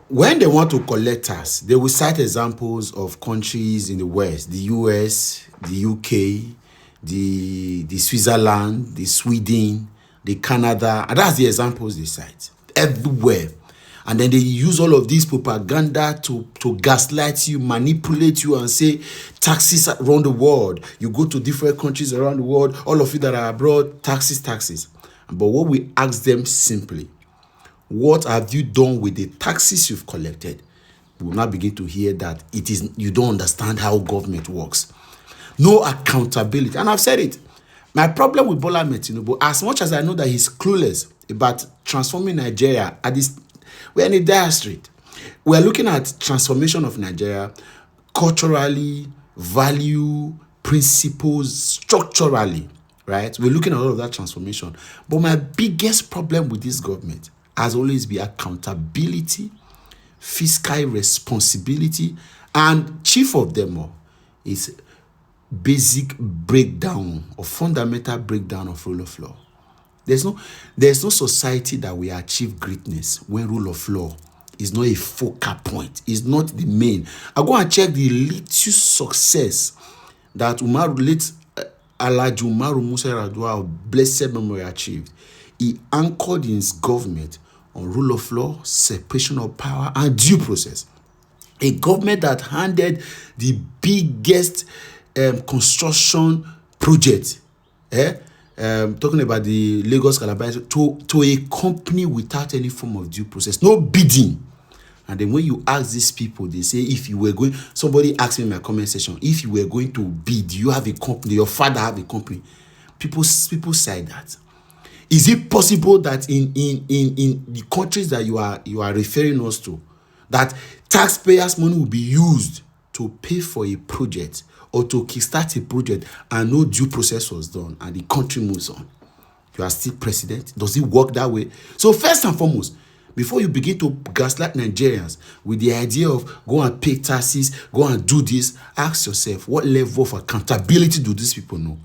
when they want to collect tax, they will cite examples of countries in the West, the US, the UK, the Switzerland, the Sweden, the Canada, and that's the examples they cite everywhere. And then they use all of this propaganda to gaslight you, manipulate you, and say taxes around the world. You go to different countries around the world, all of you that are abroad, taxes, taxes. But what we ask them simply, what have you done with the taxes you've collected? We will now begin to hear that you don't understand how government works. No accountability. And I've said it. My problem with Bola Ahmed Tinubu, as much as I know that he's clueless about transforming Nigeria, we're in a dire strait. We're looking at transformation of Nigeria culturally, value, principles, structurally, right? We're looking at all of that transformation. But my biggest problem with this government has always been accountability, fiscal responsibility, and chief of them all is basic breakdown or fundamental breakdown of rule of law. There's no society that will achieve greatness when rule of law is not a focal point, is not the main. I go and check the little success that late Alhaji Umaru Musa Yar'Adua of blessed memory achieved. He anchored in his government on rule of law, separation of power, and due process. A government that handed the biggest construction project, talking about the Lagos Calabar, to a company without any form of due process, no bidding. And then when you ask these people, they say, if you were going, somebody asked me in my comment section, if you were going to bid, you have a company, your father have a company. People say that. Is it possible that in the countries that you are referring us to, that taxpayers' money will be used to pay for a project or to kickstart a project and no due process was done and the country moves on? You are still president? Does it work that way? So first and foremost, before you begin to gaslight Nigerians with the idea of go and pay taxes, go and do this, ask yourself, what level of accountability do these people know?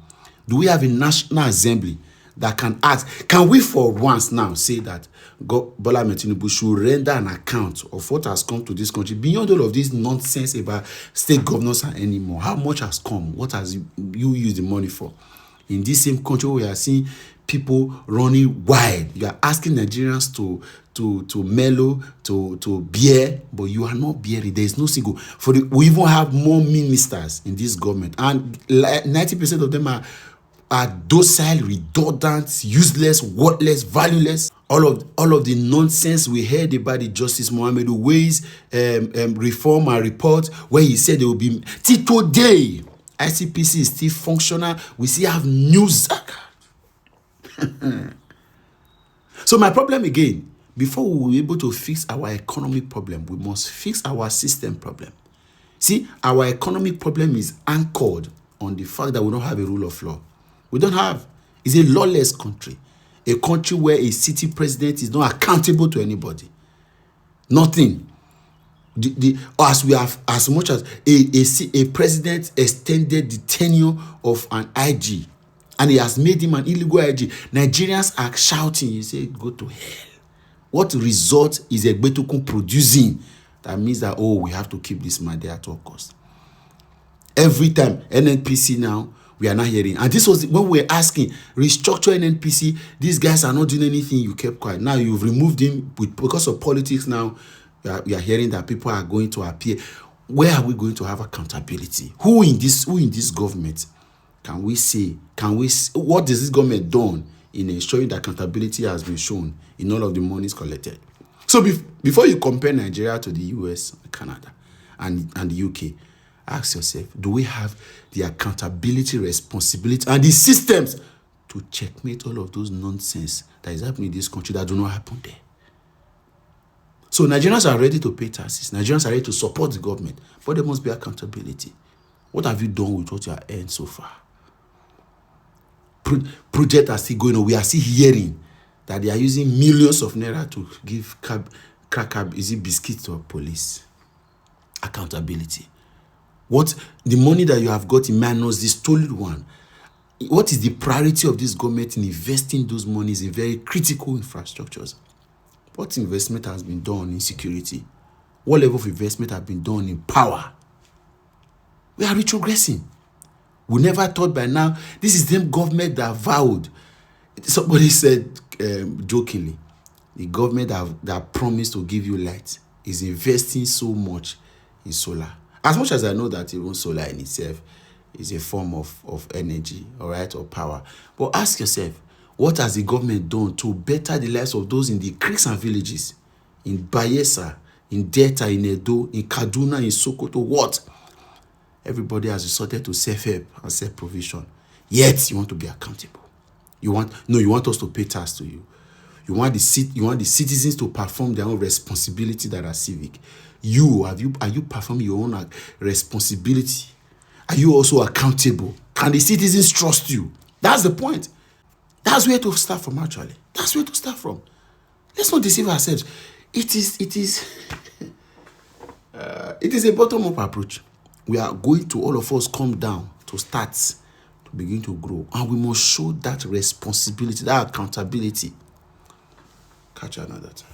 Do we have a National Assembly that can ask? Can we for once now say that Bola Ahmed Tinubu should render an account of what has come to this country beyond all of this nonsense about state governors and anymore? How much has come? What has you used the money for? In this same country, we are seeing people running wild. You are asking Nigerians to mellow, to bear, but you are not bearing. There is no single. We even have more ministers in this government, and 90% of them are docile, redundant, useless, worthless, valueless. All of the nonsense we heard about the Justice Mohammed Ways reform and report, where he said there will be till today. ICPC is still functional. We still have news. So my problem again, before we will be able to fix our economic problem, we must fix our system problem. See, our economic problem is anchored on the fact that we don't have a rule of law. We don't have. It's a lawless country. A country where a city president is not accountable to anybody. Nothing. As much as a president extended the tenure of an IG and he has made him an illegal IG, Nigerians are shouting, you say, go to hell. What result is Egbetukun producing? That means that, we have to keep this man there at all costs. Every time, NNPC now, we are not hearing. And this was when we were asking, restructure NNPC, these guys are not doing anything, you kept quiet. Now you've removed him because of politics now. We are hearing that people are going to appear. Where are we going to have accountability? Who in this government can we say, what has this government done in ensuring that accountability has been shown in all of the monies collected? So before you compare Nigeria to the US, Canada, and the UK, ask yourself, do we have the accountability, responsibility, and the systems to checkmate all of those nonsense that is happening in this country that do not happen there? So Nigerians are ready to pay taxes. Nigerians are ready to support the government, but there must be accountability. What have you done with what you have earned so far? Projects are still going on. We are still hearing that they are using millions of naira to give biscuits to police. Accountability. What the money that you have got in minus the stolen one? What is the priority of this government in investing those monies in very critical infrastructures? What investment has been done in security? What level of investment have been done in power? We are retrogressing. We never thought by now, this is the government that vowed. Somebody said jokingly, the government that promised to give you light is investing so much in solar. As much as I know that even solar in itself is a form of energy, all right, or power. But ask yourself, what has the government done to better the lives of those in the creeks and villages? In Bayelsa, in Delta, in Edo, in Kaduna, in Sokoto, what? Everybody has resorted to self-help and self-provision. Yet you want to be accountable. You want us to pay tax to you. You want the citizens to perform their own responsibility that are civic. Are you performing your own responsibility? Are you also accountable? Can the citizens trust you? That's the point. That's where to start from, actually. That's where to start from. Let's not deceive ourselves. It is a bottom-up approach. We are going to, all of us, come down to start to begin to grow. And we must show that responsibility, that accountability. Catch you another time.